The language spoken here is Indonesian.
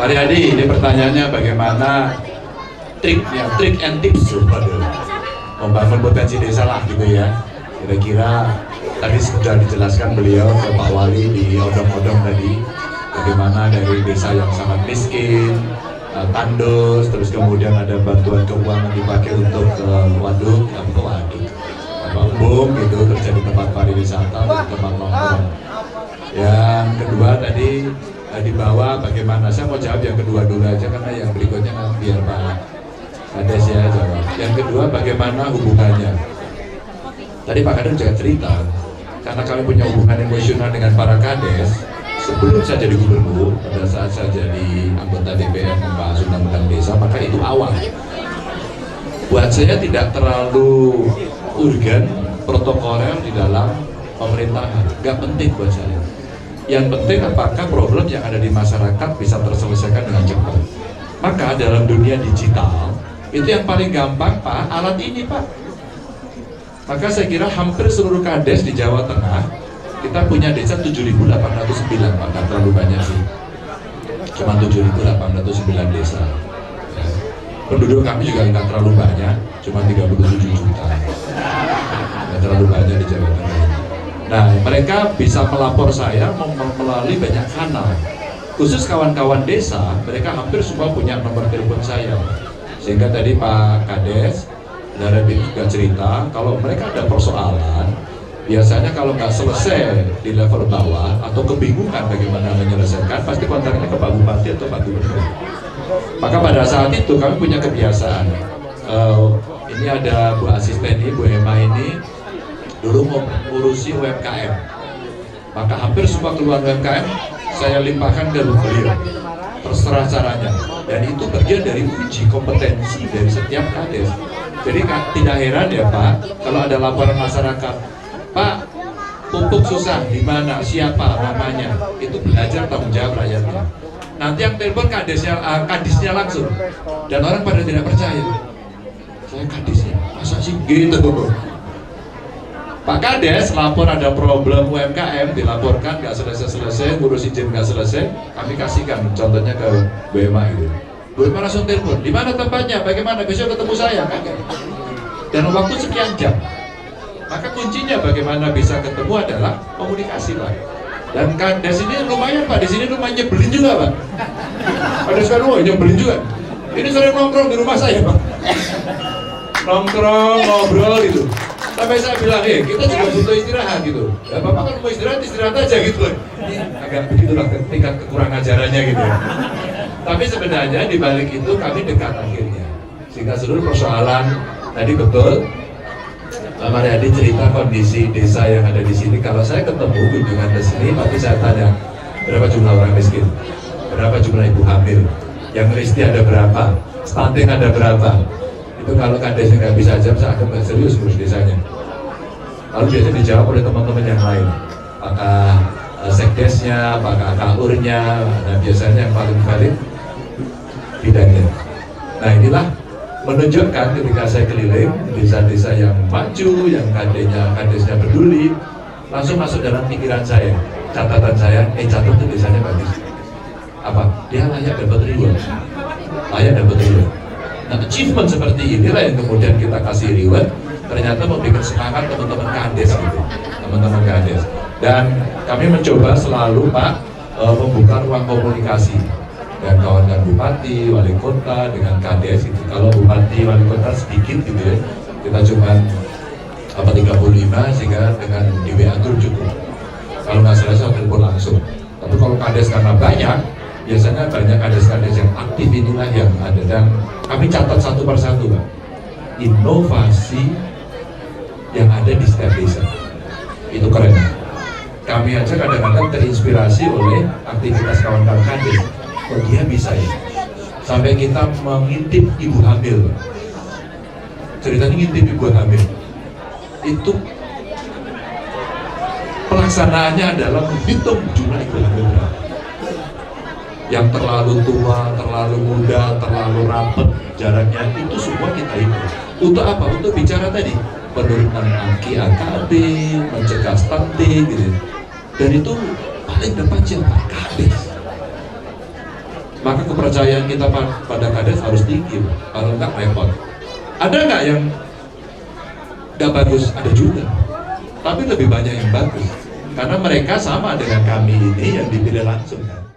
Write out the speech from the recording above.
Pak Riyadi, ini pertanyaannya bagaimana trik and tips membangun potensi desa lah gitu ya. Kira-kira tadi sudah dijelaskan beliau ke Pak Wali di odong-odong tadi, bagaimana dari desa yang sangat miskin, tandus, terus kemudian ada bantuan keuangan dipakai untuk waduk, embung gitu, terus jadi tempat pariwisata, tempat nongkrong. Yang kedua tadi di bawah bagaimana, saya mau jawab yang kedua dulu aja karena yang berikutnya biar Pak Kades ya jawab. Yang kedua bagaimana hubungannya. Tadi Pak Kades juga cerita, karena kami punya hubungan emosional dengan para Kades. Sebelum saya jadi gubernur, pada saat saya jadi anggota DPR membahas undang-undang desa, maka itu awal. Buat saya tidak terlalu urgen protokoler di dalam pemerintahan, nggak penting buat saya. Yang penting apakah problem yang ada di masyarakat bisa terselesaikan dengan cepat. Maka dalam dunia digital itu yang paling gampang Pak, alat ini Pak. Maka saya kira hampir seluruh Kades di Jawa Tengah kita punya desa 7.809 Pak, nggak terlalu banyak sih. Cuma 7.809 desa. Ya. Penduduk kami juga nggak terlalu banyak, cuma 37 juta. Nggak terlalu banyak di Jawa Tengah. Nah, mereka bisa melapor saya melalui banyak kanal. Khusus kawan-kawan desa, mereka hampir semua punya nomor telepon saya. Sehingga tadi Pak Kades dari BIN juga cerita, kalau mereka ada persoalan, biasanya kalau nggak selesai di level bawah atau kebingungan bagaimana menyelesaikan, pasti kontaknya ke Pak Bupati atau Pak Gubernur. Maka pada saat itu kami punya kebiasaan. Ini ada Bu Asisten ini, Bu Emma ini, dulu mau ngurusi UMKM, maka hampir semua keluar UMKM saya limpahkan ke beliau, terserah caranya, dan itu bagian dari uji kompetensi dari setiap Kades. Jadi tidak heran ya Pak, kalau ada laporan masyarakat, Pak pupuk susah, di mana, siapa namanya, itu belajar tanggung jawab rakyatnya. Nanti yang telepon kadisnya langsung, dan orang pada tidak percaya, saya kadisnya, masa sih gitu. Pak Kades lapor ada problem UMKM, dilaporkan nggak selesai-selesai, ngurus izin nggak selesai, kami kasihkan contohnya ke Bu Emma gitu. Bu Emma langsung telepon, di mana tempatnya, bagaimana, besok ketemu saya, kakek. Dan waktu sekian jam. Maka kuncinya bagaimana bisa ketemu adalah komunikasi Pak. Dan Kades ini lumayan Pak, di sini lumayan nyebelin juga Pak. Kades kan nyebelin juga. Ini sering nongkrong di rumah saya Pak. Nongkrong, ngobrol gitu. Sampai saya bilang, kita juga butuh istirahat gitu. Ya Bapak kan mau istirahat aja gitu. Agak begitulah tingkat kekurang ajarannya gitu. Tapi sebenarnya di balik itu kami dekat akhirnya. Sehingga seluruh persoalan tadi betul. Pak Mariadi cerita kondisi desa yang ada di sini. Kalau saya ketemu kunjungan ke sini, pasti saya tanya berapa jumlah orang miskin, berapa jumlah ibu hamil, yang listi ada berapa, stunting ada berapa. Itu kalau Kadesnya nggak bisa jawab, saya akan nggak serius ngurus desanya. Lalu biasanya dijawab oleh teman-teman yang lain, apakah sekdesnya, apakah kaurnya, dan biasanya yang paling valid bidangnya. Nah inilah menunjukkan ketika saya keliling desa-desa yang maju, yang kadesnya peduli, langsung masuk dalam pikiran saya, catatan saya, catatan desanya bagus. Apa? Dia layak dapat reward, layak dapat reward. Nah, achievement seperti inilah yang kemudian kita kasih reward, ternyata memberikan semangat teman-teman Kades gitu, teman-teman Kades. Dan kami mencoba selalu Pak membuka ruang komunikasi dengan kawan-kawan bupati, wali kota, dengan Kades gitu. Kalau bupati, wali kota sedikit gitu ya, kita cuma 35 sehingga dengan di WA itu cukup. Kalau nggak selesai telepon langsung. Tapi kalau Kades karena banyak, biasanya banyak Kades-Kades yang aktif inilah yang ada, dan kami catat satu persatu Pak, inovasi yang ada di setiap desa itu keren. Kami aja kadang-kadang terinspirasi oleh aktivitas kawan-kawan Kades. Oh dia bisa ya, sampai kita mengintip ibu hamil Pak. Ceritanya ngintip ibu hamil itu pelaksanaannya adalah menghitung jumlah ibu hamil berapa, yang terlalu tua, terlalu muda, terlalu rapat jaraknya, itu semua kita hitung. Untuk apa? Untuk bicara tadi penurunan AKB, mencegah stunting gitu. Dan itu paling depan siapa? Kades. maka kepercayaan kita pada kades harus tinggi, kalau enggak repot. Ada nggak yang nggak bagus? Ada juga, tapi lebih banyak yang bagus, karena mereka sama dengan kami ini yang dipilih langsung kan.